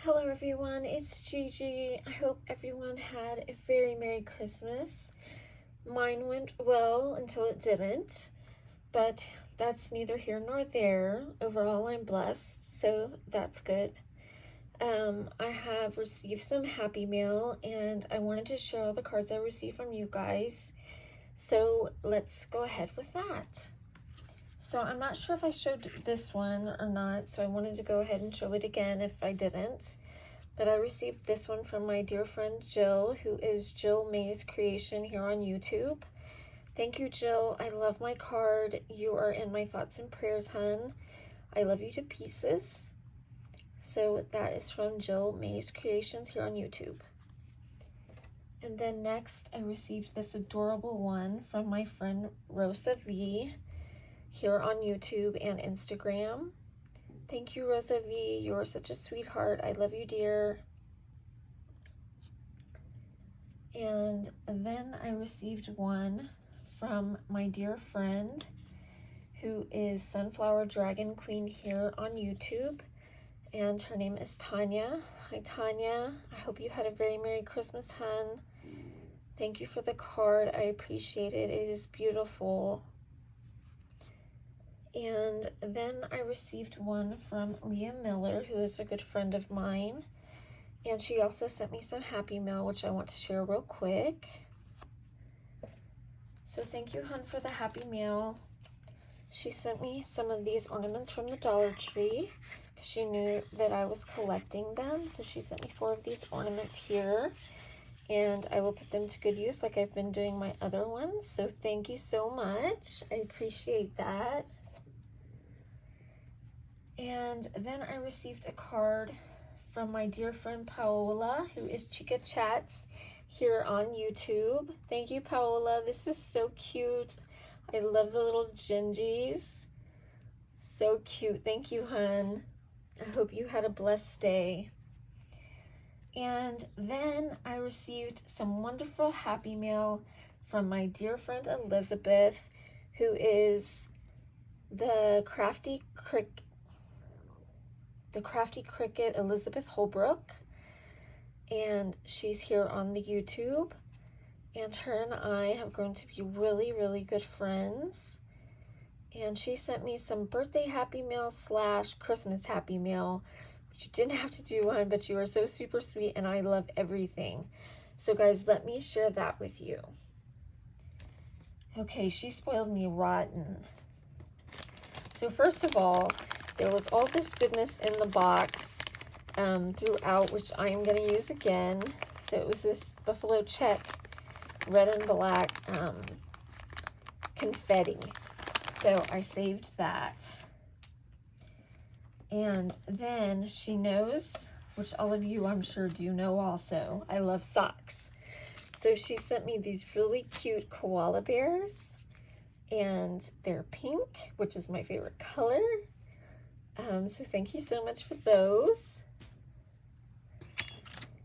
Hello everyone, it's Gigi. I hope everyone had a very Merry Christmas. Mine went well until it didn't, but that's neither here nor there. Overall, I'm blessed, so that's good. I have received some happy mail and I wanted to share all the cards I received from you guys. So let's go ahead with that. So I'm not sure if I showed this one or not, so I wanted to go ahead and show it again if I didn't. But I received this one from my dear friend Jill, who is Jill May's Creation here on YouTube. Thank you, Jill. I love my card. You are in my thoughts and prayers, hun. I love you to pieces. So that is from Jill May's Creations here on YouTube. And then next, I received this adorable one from my friend Rosa V here on YouTube and Instagram. Thank you, Rosa V. You're such a sweetheart. I love you, dear. And then I received one from my dear friend who is Sunflower Dragon Queen here on YouTube. And her name is Tanya. Hi, Tanya. I hope you had a very Merry Christmas, hun. Thank you for the card. I appreciate it. It is beautiful. And then I received one from Leah Miller, who is a good friend of mine. And she also sent me some happy mail, which I want to share real quick. So thank you, hun, for the happy mail. She sent me some of these ornaments from the Dollar Tree because she knew that I was collecting them. So she sent me 4 of these ornaments here. And I will put them to good use like I've been doing my other ones. So thank you so much. I appreciate that. And then I received a card from my dear friend Paola, who is Chica Chats here on YouTube. Thank you, Paola. This is so cute. I love the little gingies. So cute. Thank you, hun. I hope you had a blessed day. And then I received some wonderful happy mail from my dear friend Elizabeth, who is the Crafty Cricket Elizabeth Holbrook, and she's here on the YouTube, and her and I have grown to be really, really good friends. And she sent me some birthday happy mail / Christmas happy mail, which you didn't have to do one, but you are so super sweet and I love everything. So guys, let me share that with you. Okay, she spoiled me rotten. So first of all, there was all this goodness in the box throughout, which I am going to use again. So it was this buffalo check, red and black confetti. So I saved that. And then she knows, which all of you I'm sure do know also, I love socks. So she sent me these really cute koala bears. And they're pink, which is my favorite color. So thank you so much for those.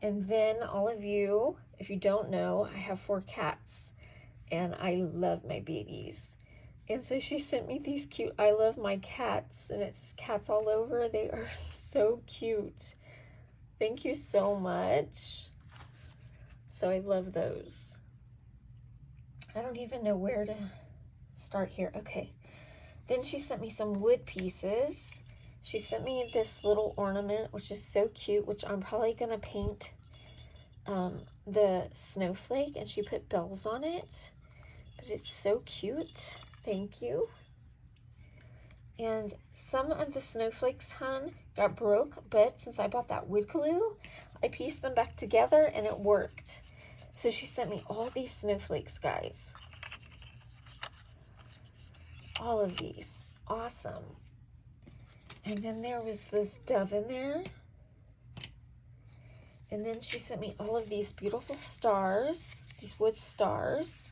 And then all of you, if you don't know, I have 4 cats and I love my babies. And so she sent me these cute I love my cats, and it says cats all over. They are so cute. Thank you so much. So I love those. I don't even know where to start here. Okay. Then she sent me some wood pieces. She sent me this little ornament, which is so cute, which I'm probably going to paint the snowflake, and she put bells on it. But it's so cute. Thank you. And some of the snowflakes, hun, got broke, but since I bought that wood glue, I pieced them back together and it worked. So she sent me all these snowflakes, guys. All of these. Awesome. And then there was this dove in there. And then she sent me all of these beautiful stars, these wood stars.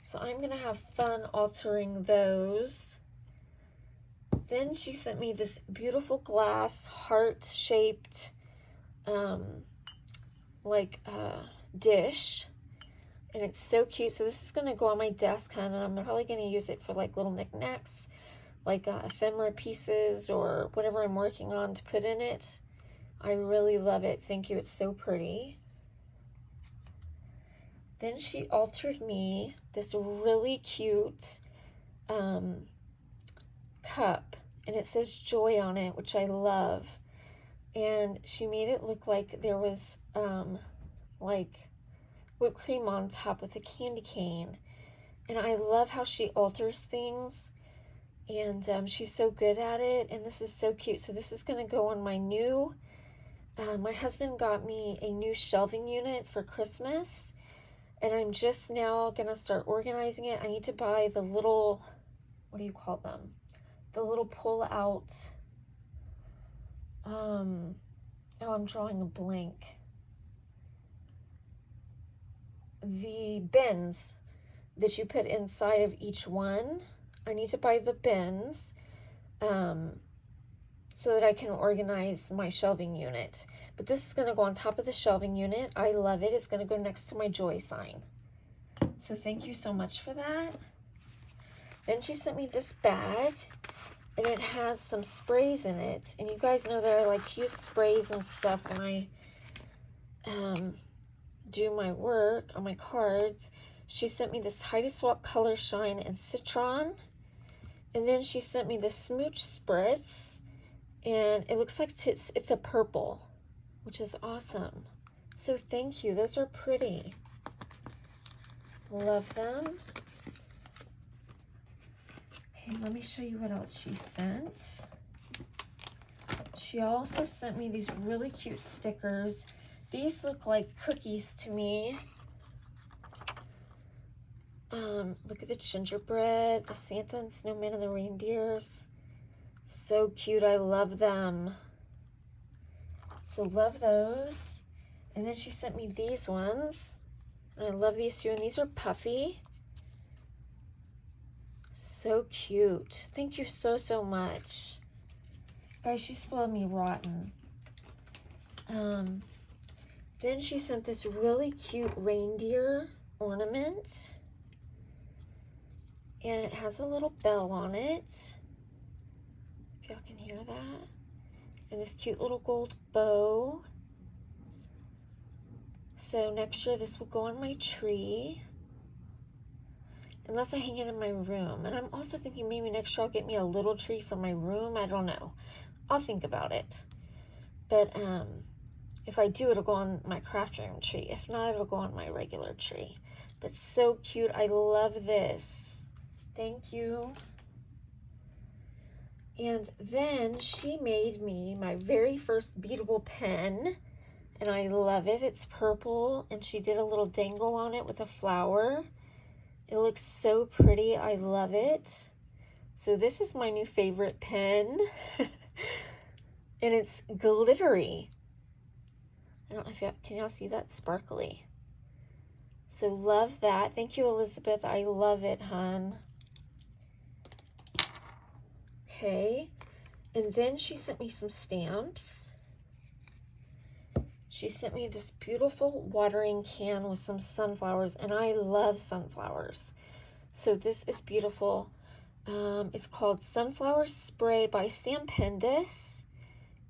So I'm going to have fun altering those. Then she sent me this beautiful glass heart-shaped dish. And it's so cute. So this is going to go on my desk, and I'm probably going to use it for like little knickknacks, like ephemera pieces or whatever I'm working on to put in it. I really love it. Thank you. It's so pretty. Then she altered me this really cute cup, and it says joy on it, which I love. And she made it look like there was like whipped cream on top with a candy cane. And I love how she alters things, and she's so good at it, and this is so cute. So this is going to go on my new, my husband got me a new shelving unit for Christmas, and I'm just now going to start organizing it. I need to buy the little, what do you call them? The little pull out, oh, I'm drawing a blank. The bins that you put inside of each one. I need to buy the bins so that I can organize my shelving unit. But this is going to go on top of the shelving unit. I love it. It's going to go next to my joy sign. So thank you so much for that. Then she sent me this bag, and it has some sprays in it. And you guys know that I like to use sprays and stuff when I do my work on my cards. She sent me this Hide to Swap Color Shine and Citron. And then she sent me this Smooch Spritz. And it looks like it's a purple, which is awesome. So thank you. Those are pretty. Love them. Okay, let me show you what else she sent. She also sent me these really cute stickers. These look like cookies to me. Look at the gingerbread, the Santa and snowman and the reindeers. So cute. I love them. So love those. And then she sent me these ones. And I love these too. And these are puffy. So cute. Thank you so, so much. Guys, she spoiled me rotten. Then she sent this really cute reindeer ornament. And it has a little bell on it. If y'all can hear that. And this cute little gold bow. So next year this will go on my tree. Unless I hang it in my room. And I'm also thinking maybe next year I'll get me a little tree for my room. I don't know. I'll think about it. But if I do, it'll go on my craft room tree. If not, it'll go on my regular tree. But so cute. I love this. Thank you. And then she made me my very first beadable pen, and I love it. It's purple, and she did a little dangle on it with a flower. It looks so pretty. I love it. So this is my new favorite pen, and it's glittery. I don't know if can y'all see that? Sparkly. So love that. Thank you, Elizabeth. I love it, hun. Okay, and then she sent me some stamps. She sent me this beautiful watering can with some sunflowers, and I love sunflowers. So this is beautiful. It's called Sunflower Spray by Stampendous,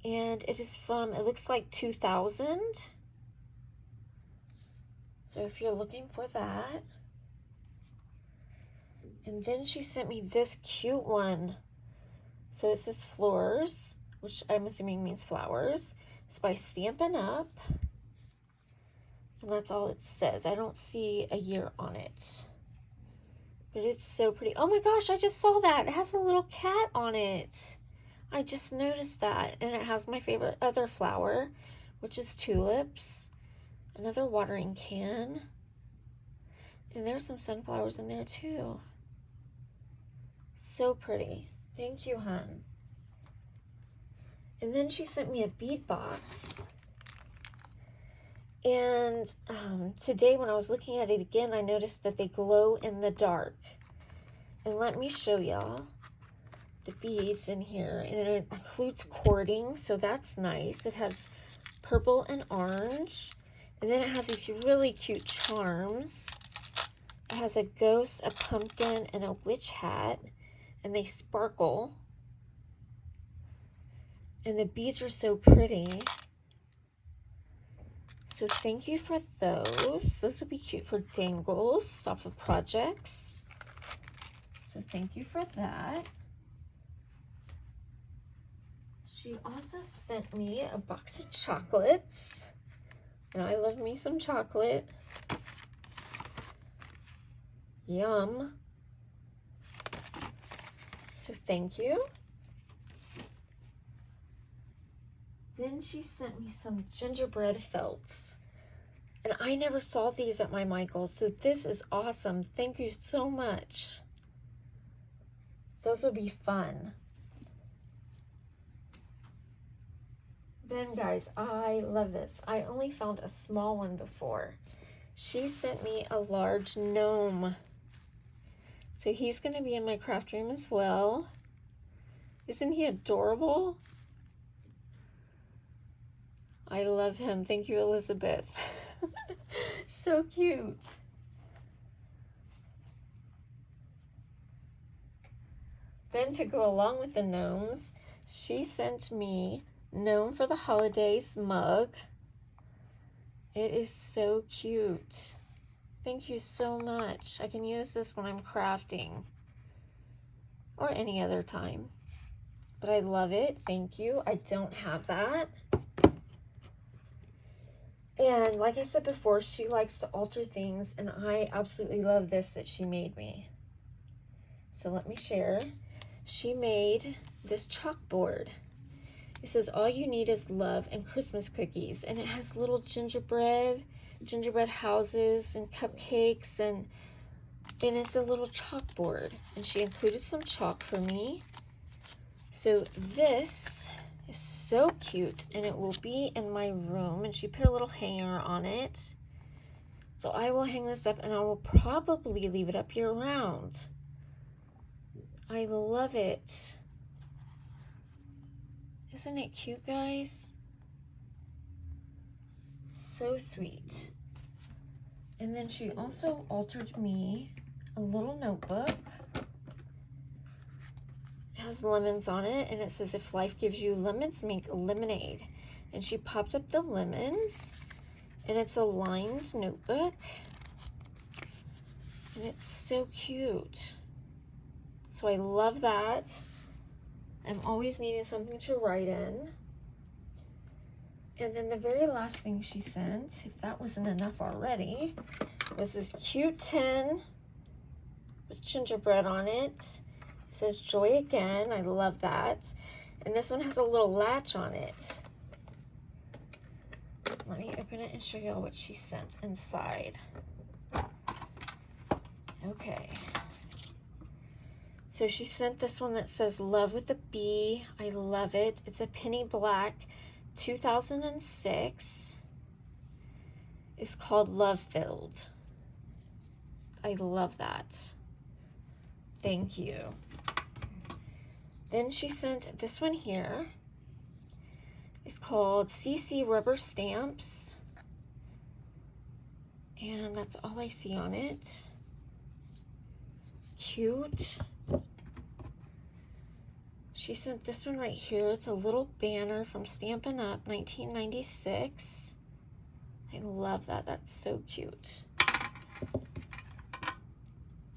and it is from, it looks like 2000. So if you're looking for that. And then she sent me this cute one. So it says Floors, which I'm assuming means flowers. It's by Stampin' Up. And that's all it says. I don't see a year on it. But it's so pretty. Oh my gosh, I just saw that. It has a little cat on it. I just noticed that. And it has my favorite other flower, which is tulips. Another watering can. And there's some sunflowers in there too. So pretty. Thank you, hun. And then she sent me a bead box. And today when I was looking at it again, I noticed that they glow in the dark. And let me show y'all the beads in here. And it includes cording, so that's nice. It has purple and orange. And then it has these really cute charms. It has a ghost, a pumpkin, and a witch hat. And they sparkle. And the beads are so pretty. So thank you for those. Those will be cute for dangles off of projects. So thank you for that. She also sent me a box of chocolates. And I love me some chocolate. Yum. So thank you. Then she sent me some gingerbread felts. And I never saw these at my Michael's, so this is awesome. Thank you so much. Those will be fun. Then guys, I love this. I only found a small one before. She sent me a large gnome. So he's gonna be in my craft room as well. Isn't he adorable? I love him. Thank you, Elizabeth. So cute. Then to go along with the gnomes, she sent me Gnome for the Holidays mug. It is so cute. Thank you so much. I can use this when I'm crafting or any other time. But I love it. Thank you. I don't have that. And like I said before, she likes to alter things, and I absolutely love this that she made me. So let me share. She made this chalkboard. It says, all you need is love and Christmas cookies. And it has little gingerbread houses and cupcakes, and it's a little chalkboard. And she included some chalk for me. So this is so cute, and it will be in my room. And she put a little hanger on it. So I will hang this up, and I will probably leave it up year round. I love it. Isn't it cute, guys? So sweet. And then she also altered me a little notebook. It has lemons on it, and it says, if life gives you lemons, make lemonade. And she popped up the lemons, and it's a lined notebook. And it's so cute. So I love that. I'm always needing something to write in. And then the very last thing she sent, if that wasn't enough already, was this cute tin with gingerbread on it. It says joy again. I love that. And this one has a little latch on it. Let me open it and show y'all what she sent inside. Okay. So she sent this one that says love with a B. I love it. It's a penny black 2006. It's called Love Filled. I love that. Thank you. Then she sent this one here. It's called CC Rubber Stamps. And that's all I see on it. Cute. She sent this one right here. It's a little banner from Stampin' Up! 1996. I love that. That's so cute.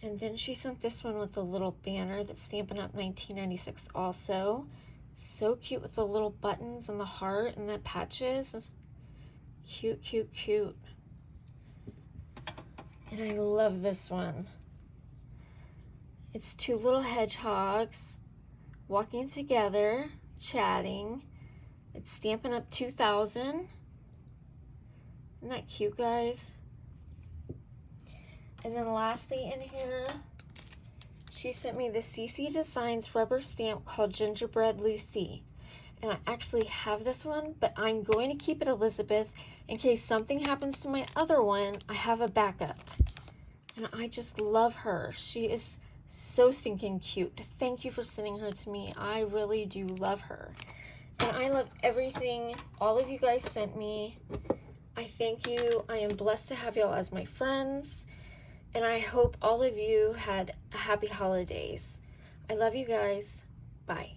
And then she sent this one with a little banner that's Stampin' Up! 1996 also. So cute with the little buttons and the heart and the patches. Cute, cute, cute. And I love this one. It's two little hedgehogs walking together, chatting. It's Stampin' Up! 2000. Isn't that cute, guys? And then lastly in here, she sent me the CC Designs rubber stamp called Gingerbread Lucy. And I actually have this one, but I'm going to keep it, Elizabeth, in case something happens to my other one. I have a backup. And I just love her. She is so stinking cute. Thank you for sending her to me. I really do love her. And I love everything all of you guys sent me. I thank you. I am blessed to have y'all as my friends. And I hope all of you had happy holidays. I love you guys. Bye.